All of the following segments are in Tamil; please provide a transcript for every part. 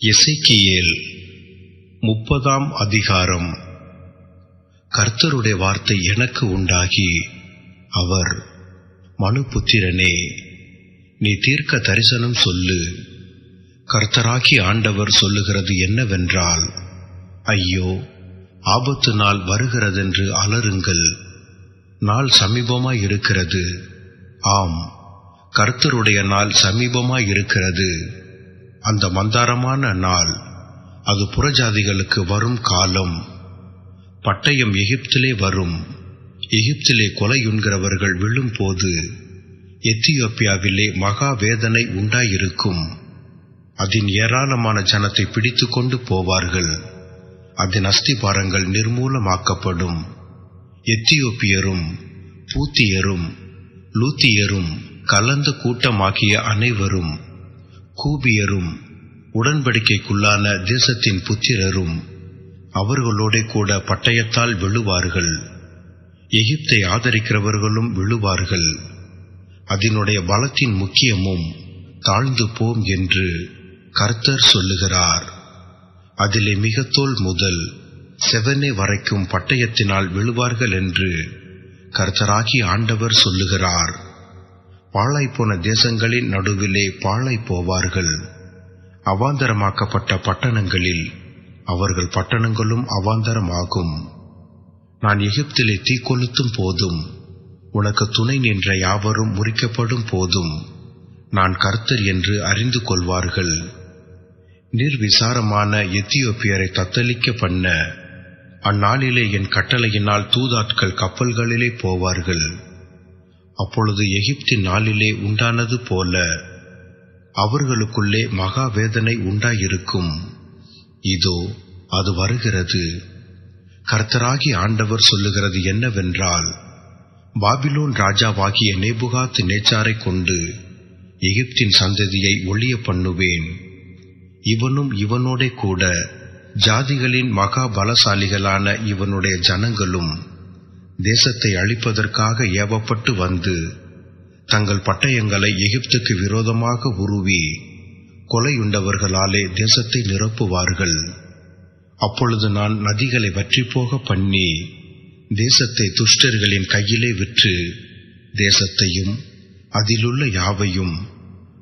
எசேக்கியேல் 30 அதிகாரம். கர்த்தருடைய வார்த்தை எனக்கு உண்டாகி, அவர், மனுபுத்திரனே, நீ தீர்க்க தரிசனம் சொல்லு. கர்த்தராகிய ஆண்டவர் சொல்லுகிறது என்னவென்றால், ஐயோ, ஆபத்து நாள் வருகிறதென்று அலறுங்கள். நாள் சமீபமாயிருக்கிறது. ஆம், கர்த்தருடைய நாள் சமீபமாயிருக்கிறது. அந்த மந்தாரமான நாள், அது புறஜாதிகளுக்கு வரும் காலம். பட்டயம் எகிப்திலே வரும். எகிப்திலே கொலையுண்கிறவர்கள் விழும்போது எத்தியோப்பியாவிலே மகா வேதனை உண்டாயிருக்கும். அதன் ஏராளமான ஜனத்தை பிடித்து கொண்டு போவார்கள். அதன் அஸ்திபாரங்கள் நிர்மூலமாக்கப்படும். எத்தியோப்பியரும் பூத்தியரும் லூத்தியரும் கலந்த கூட்டமாகிய அனைவரும், கூபியரும் உடன்படிக்கைக்குள்ளான தேசத்தின் புத்திரரும் அவர்களோட கூட பட்டயத்தால் விழுவார்கள். எகிப்தை ஆதரிக்கிறவர்களும் விழுவார்கள். அதனுடைய பலத்தின் முக்கியமும் தாழ்ந்து போம் என்று கர்த்தர் சொல்லுகிறார். அதிலே மிகத்தோல் முதல் செவனே வரைக்கும் பட்டயத்தினால் விழுவார்கள் என்று கர்த்தராகிய ஆண்டவர் சொல்லுகிறார். பாழாய்ப்போன தேசங்களின் நடுவிலே பாழாய் போவார்கள். அவாந்தரமாக்கப்பட்ட பட்டணங்களில் அவர்கள் பட்டணங்களும் அவாந்தரமாகும். நான் எகிப்திலே தீக்கொளுத்தும் போதும் உனக்கு துணை நின்ற யாவரும் முறிக்கப்படும் போதும் நான் கர்த்தர் என்று அறிந்து கொள்வார்கள். நிர்விசாரமான எத்தியோப்பியரை தத்தளிக்க பண்ண அந்நாளிலே என் கட்டளையினால் தூதாட்கள் கப்பல்களிலே போவார்கள். அப்பொழுது எகிப்தின் நாளிலே உண்டானது போல அவர்களுக்குள்ளே மகா வேதனை உண்டாயிருக்கும். இதோ அது வருகிறது. கர்த்தராகிய ஆண்டவர் சொல்லுகிறது என்னவென்றால், பாபிலோன் ராஜாவாகிய நேபுகாத் நேச்சாரை கொண்டு எகிப்தின் சந்ததியை ஒழிய பண்ணுவேன். இவனும் இவனோட கூட ஜாதிகளின் மகா பலசாலிகளான இவனுடைய ஜனங்களும் தேசத்தை அழிப்பதற்காக ஏவப்பட்டு வந்து தங்கள் பட்டயங்களை எகிப்துக்கு விரோதமாக உருவி கொலையுண்டவர்களாலே தேசத்தை நிரப்புவார்கள். அப்பொழுது நான் நதிகளை வற்றிப்போக பண்ணி தேசத்தை துஷ்டர்களின் கையிலே விற்று தேசத்தையும் அதிலுள்ள யாவையும்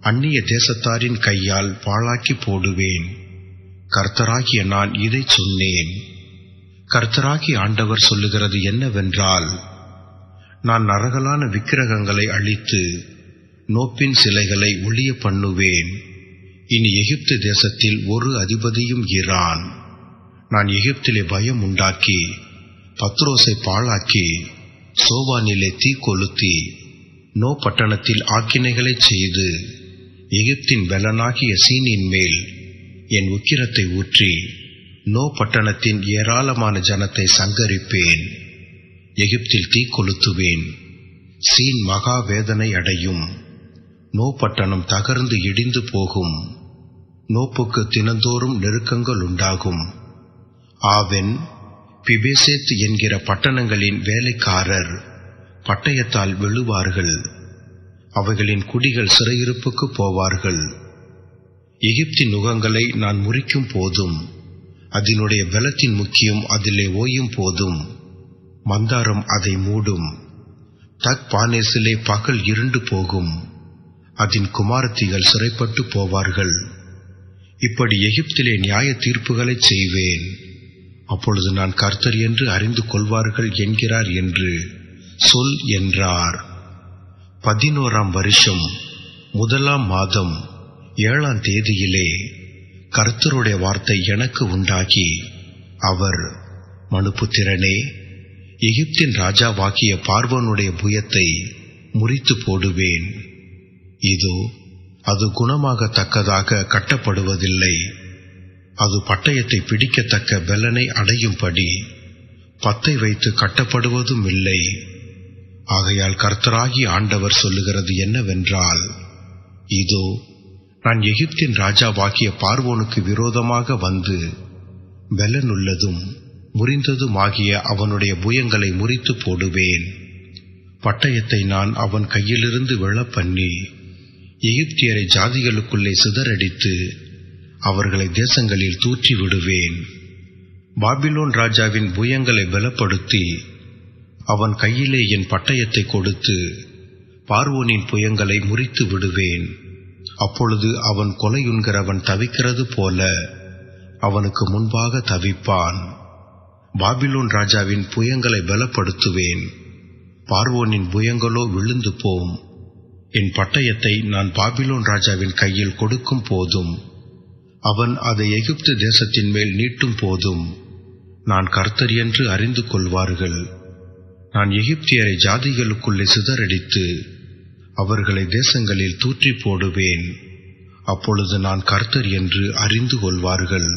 அந்நிய தேசத்தாரின் கையால் பாழாக்கி போடுவேன். கர்த்தராகிய நான் இதை சொன்னேன். கர்த்தராகிய ஆண்டவர் சொல்லுகிறது என்னவென்றால், நான் நரகலான விக்கிரகங்களை அழித்து நோப்பின் சிலைகளை ஒழிய பண்ணுவேன். இனி எகிப்து தேசத்தில் ஒரு அதிபதியும் இரான். நான் எகிப்திலே பயம் உண்டாக்கி பத்ரோசை பாழாக்கி சோவானிலே தீ கொளுத்தி நோ பட்டணத்தில் ஆக்கினைகளை செய்து எகிப்தின் பெலனாகிய சீனின் மேல் என் உக்கிரத்தை ஊற்றி நோ பட்டணத்தின் ஏராளமான ஜனத்தை சங்கரிப்பேன். எகிப்தில் தீ கொளுத்துவேன். சீன் மகா வேதனை அடையும். நோ பட்டணம் தகர்ந்து இடிந்து போகும். நோப்புக்கு தினந்தோறும் நெருக்கங்கள் உண்டாகும். ஆவென், பிபேசேத் என்கிற பட்டணங்களின் வேலைக்காரர் பட்டயத்தால் விழுவார்கள். அவைகளின் குடிகள் சிறையிருப்புக்கு போவார்கள். எகிப்தின் நுகங்களை நான் முறிக்கும் போதும் அதனுடைய பலத்தின் முக்கியம் அதிலே ஓயும் போதும் மந்தாரம் அதை மூடும். தக்பானேசிலே பகல் இருண்டு போகும். அதன் குமாரத்திகள் சிறைப்பட்டு போவார்கள். இப்படி எகிப்திலே நியாய தீர்ப்புகளை செய்வேன். அப்பொழுது நான் கர்த்தர் என்று அறிந்து கொள்வார்கள் என்கிறார் என்று சொல் என்றார். 11ஆம் வருஷம் 1ஆம் மாதம் 7ஆம் தேதியிலே கர்த்தருடைய வார்த்தை எனக்கு உண்டாகி, அவர், மனுபுத்திரனே, எகிப்தின் ராஜாவாகிய பார்வோனுடைய புயத்தை முறித்து போடுவேன். இதோ அது குணமாகத்தக்கதாக கட்டப்படுவதில்லை. அது பட்டயத்தை பிடிக்கத்தக்க பெலனை அடையும்படி பத்தை வைத்து கட்டப்படுவதும் இல்லை. ஆகையால் கர்த்தராகிய ஆண்டவர் சொல்லுகிறது என்னவென்றால், இதோ நான் எகிப்தின் ராஜாவாகிய பார்வோனுக்கு விரோதமாக வந்து பெலனுள்ளதும் முறிந்ததுமாகிய அவனுடைய புயங்களை முறித்து போடுவேன். பட்டயத்தை நான் அவன் கையிலிருந்து விழப்பண்ணி எகிப்தியரை ஜாதிகளுக்குள்ளே சிதறடித்து அவர்களை தேசங்களில் தூற்றி விடுவேன். பாபிலோன் ராஜாவின் புயங்களை பலப்படுத்தி அவன் கையிலே என் பட்டயத்தை கொடுத்து பார்வோனின் புயங்களை முறித்து விடுவேன். அப்பொழுது அவன் கொலையுண்கிறவன் தவிக்கிறது போல அவனுக்கு முன்பாக தவிப்பான். பாபிலோன் ராஜாவின் புயங்களை பலப்படுத்துவேன். பார்வோனின் புயங்களோ விழுந்து போம். என் பட்டயத்தை நான் பாபிலோன் ராஜாவின் கையில் கொடுக்கும் போதும் அவன் அதை எகிப்து தேசத்தின் மேல் நீட்டும் போதும் நான் கர்த்தர் என்று அறிந்து கொள்வார்கள். நான் எகிப்தியரை ஜாதிகளுக்குள்ளே சிதறடித்து அவர்களை தேசங்களில் தூற்றி போடுவேன். அப்பொழுது நான் கர்த்தர் என்று அறிந்து கொள்வார்கள்.